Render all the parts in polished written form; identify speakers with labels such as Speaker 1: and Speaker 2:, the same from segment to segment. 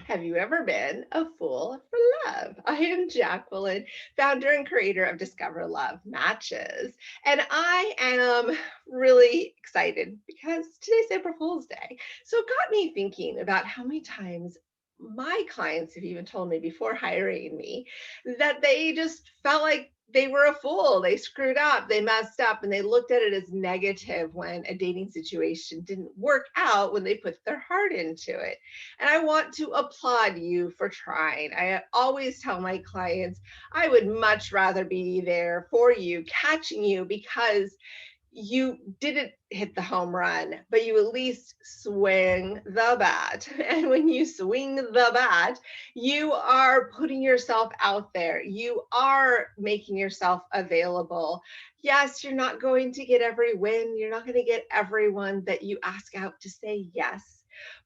Speaker 1: Have you ever been a fool for love? I am Jacqueline, founder and creator of Discover Love Matches. And I am really excited because today's April Fool's Day. So it got me thinking about how many times my clients have even told me before hiring me that they just felt like they were a fool. They screwed up, they messed up, and they looked at it as negative when a dating situation didn't work out when they put their heart into it. And I want to applaud you for trying. I always tell my clients I would much rather be there for you, catching you, because you didn't hit the home run, but you at least swing the bat. And when you swing the bat, you are putting yourself out there. You are making yourself available. Yes, you're not going to get every win. You're not going to get everyone that you ask out to say yes.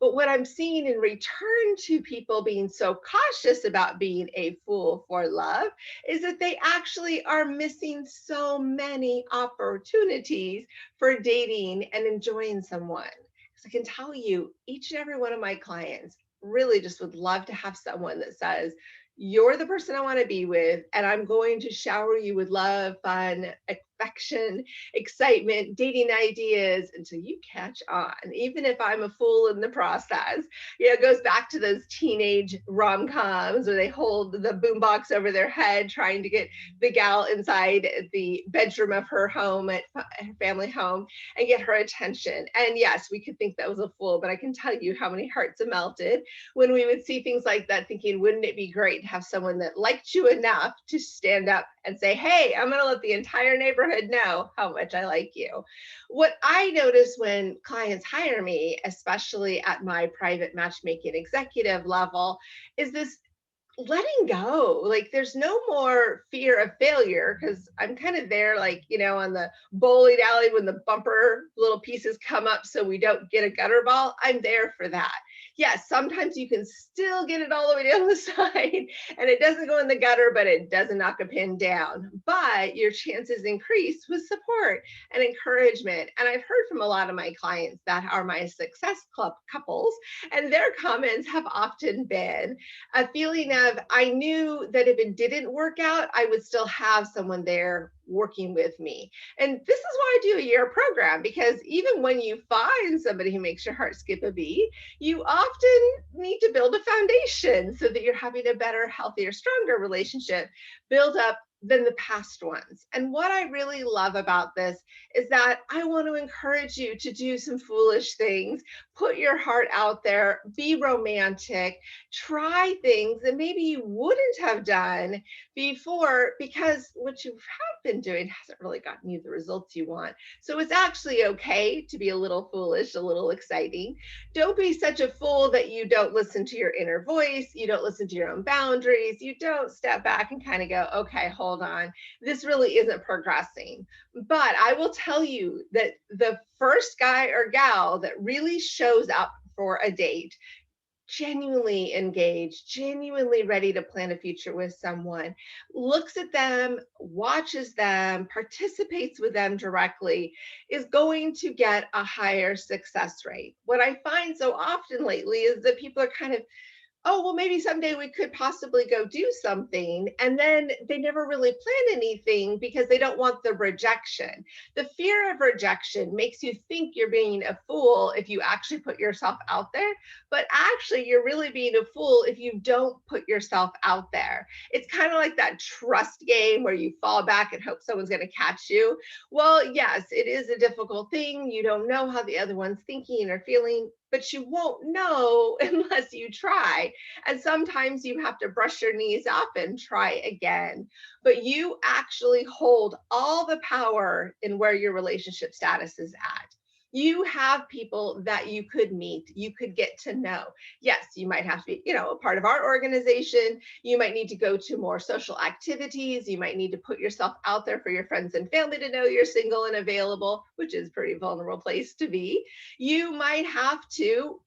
Speaker 1: But what I'm seeing in return to people being so cautious about being a fool for love is that they actually are missing so many opportunities for dating and enjoying someone. Because I can tell you, each and every one of my clients really just would love to have someone that says, you're the person I want to be with, and I'm going to shower you with love, fun, affection, excitement, dating ideas until you catch on, even if I'm a fool in the process. It goes back to those teenage rom-coms where they hold the boombox over their head trying to get the gal inside the bedroom of her home at her family home and get her attention. And yes, we could think that was a fool, but I can tell you how many hearts have melted when we would see things like that, thinking, wouldn't it be great to have someone that liked you enough to stand up and say, hey, I'm going to let the entire neighborhood know how much I like you. What I notice when clients hire me, especially at my private matchmaking executive level, is this letting go. Like there's no more fear of failure because I'm kind of there, like, on the bowling alley when the bumper little pieces come up so we don't get a gutter ball. I'm there for that. Yes, sometimes you can still get it all the way down the side and it doesn't go in the gutter, but it doesn't knock a pin down. But your chances increase with support and encouragement. And I've heard from a lot of my clients that are my success club couples, and their comments have often been a feeling of, I knew that if it didn't work out, I would still have someone there working with me. And this is why I do a year program, because even when you find somebody who makes your heart skip a beat, you often need to build a foundation so that you're having a better, healthier, stronger relationship build up than the past ones. And what I really love about this is that I want to encourage you to do some foolish things, put your heart out there, be romantic, try things that maybe you wouldn't have done before because what you have been doing hasn't really gotten you the results you want. So it's actually okay to be a little foolish, a little exciting. Don't be such a fool that you don't listen to your inner voice, you don't listen to your own boundaries, you don't step back and kind of go, okay, hold on, this really isn't progressing. But I will tell you that the first guy or gal that really shows up for a date, genuinely engaged, genuinely ready to plan a future with someone, looks at them, watches them, participates with them directly, is going to get a higher success rate. What I find so often lately is that people are kind of, oh, well, maybe someday we could possibly go do something. And then they never really plan anything because they don't want the rejection. The fear of rejection makes you think you're being a fool if you actually put yourself out there. But actually, you're really being a fool if you don't put yourself out there. It's kind of like that trust game where you fall back and hope someone's going to catch you. Well, yes, it is a difficult thing. You don't know how the other one's thinking or feeling, but you won't know unless you try. And sometimes you have to brush your knees up and try again. But you actually hold all the power in where your relationship status is at. You have people that you could meet, you could get to know. Yes, you might have to be, a part of our organization. You might need to go to more social activities. You might need to put yourself out there for your friends and family to know you're single and available, which is a pretty vulnerable place to be. You might have to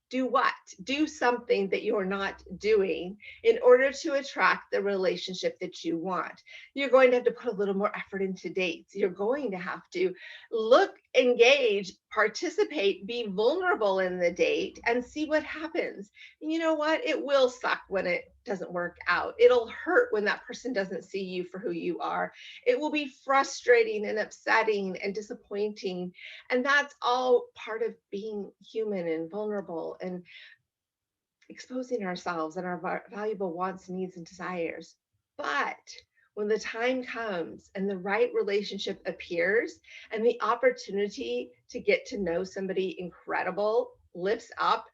Speaker 1: do what? Do something that you're not doing in order to attract the relationship that you want. You're going to have to put a little more effort into dates. You're going to have to look engage, participate, be vulnerable in the date, and see what happens. And you know what? It will suck when it doesn't work out. It'll hurt when that person doesn't see you for who you are. It will be frustrating and upsetting and disappointing. And that's all part of being human and vulnerable and exposing ourselves and our valuable wants, needs, and desires. But when the time comes and the right relationship appears and the opportunity to get to know somebody incredible lifts up,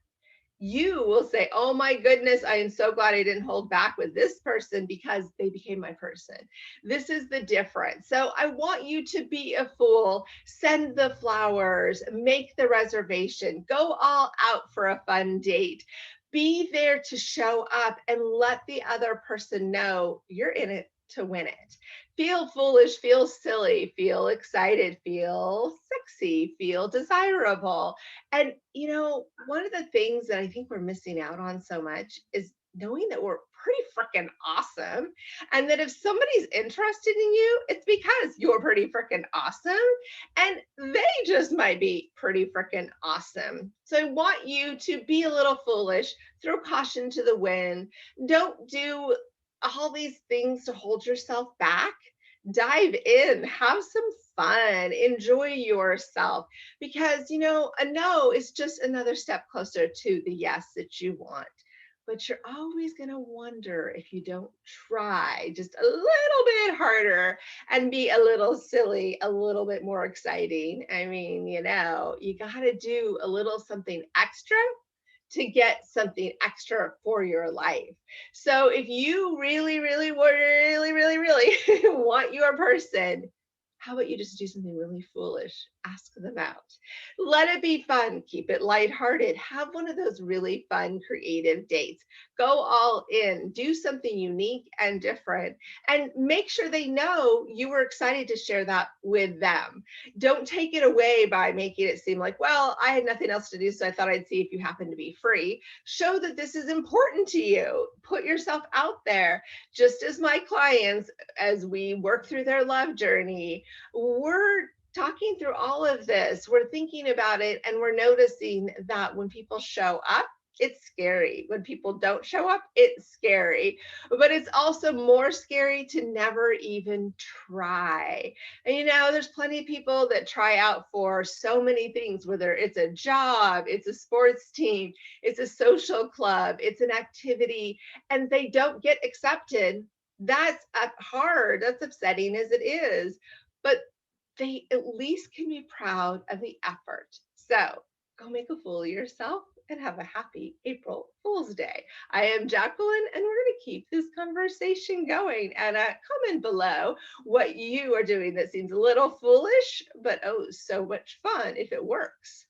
Speaker 1: you will say, oh my goodness, I am so glad I didn't hold back with this person because they became my person. This is the difference. So I want you to be a fool, send the flowers, make the reservation, go all out for a fun date. Be there to show up and let the other person know you're in it to win it. Feel foolish, feel silly, feel excited, feel sexy, feel desirable. And, one of the things that I think we're missing out on so much is knowing that we're pretty freaking awesome. And that if somebody's interested in you, it's because you're pretty freaking awesome. And they just might be pretty freaking awesome. So I want you to be a little foolish, throw caution to the wind. Don't do all these things to hold yourself back. Dive in, have some fun, enjoy yourself because a no is just another step closer to the yes that you want. But you're always going to wonder if you don't try just a little bit harder and be a little silly, a little bit more exciting. I mean, you got to do a little something extra to get something extra for your life. So if you really, really, really, really, really want your person, how about you just do something really foolish? Ask them out. Let it be fun. Keep it lighthearted. Have one of those really fun, creative dates. Go all in. Do something unique and different. And make sure they know you were excited to share that with them. Don't take it away by making it seem like, well, I had nothing else to do, so I thought I'd see if you happen to be free. Show that this is important to you. Put yourself out there. Just as my clients, as we work through their love journey, we're talking through all of this, we're thinking about it, and we're noticing that when people show up, it's scary. When people don't show up, it's scary. But it's also more scary to never even try. And there's plenty of people that try out for so many things, whether it's a job, it's a sports team, it's a social club, it's an activity, and they don't get accepted. That's hard. That's upsetting as it is. But they at least can be proud of the effort. So go make a fool of yourself and have a happy April Fool's Day. I am Jacqueline, and we're going to keep this conversation going. And comment below what you are doing that seems a little foolish, but oh, so much fun if it works.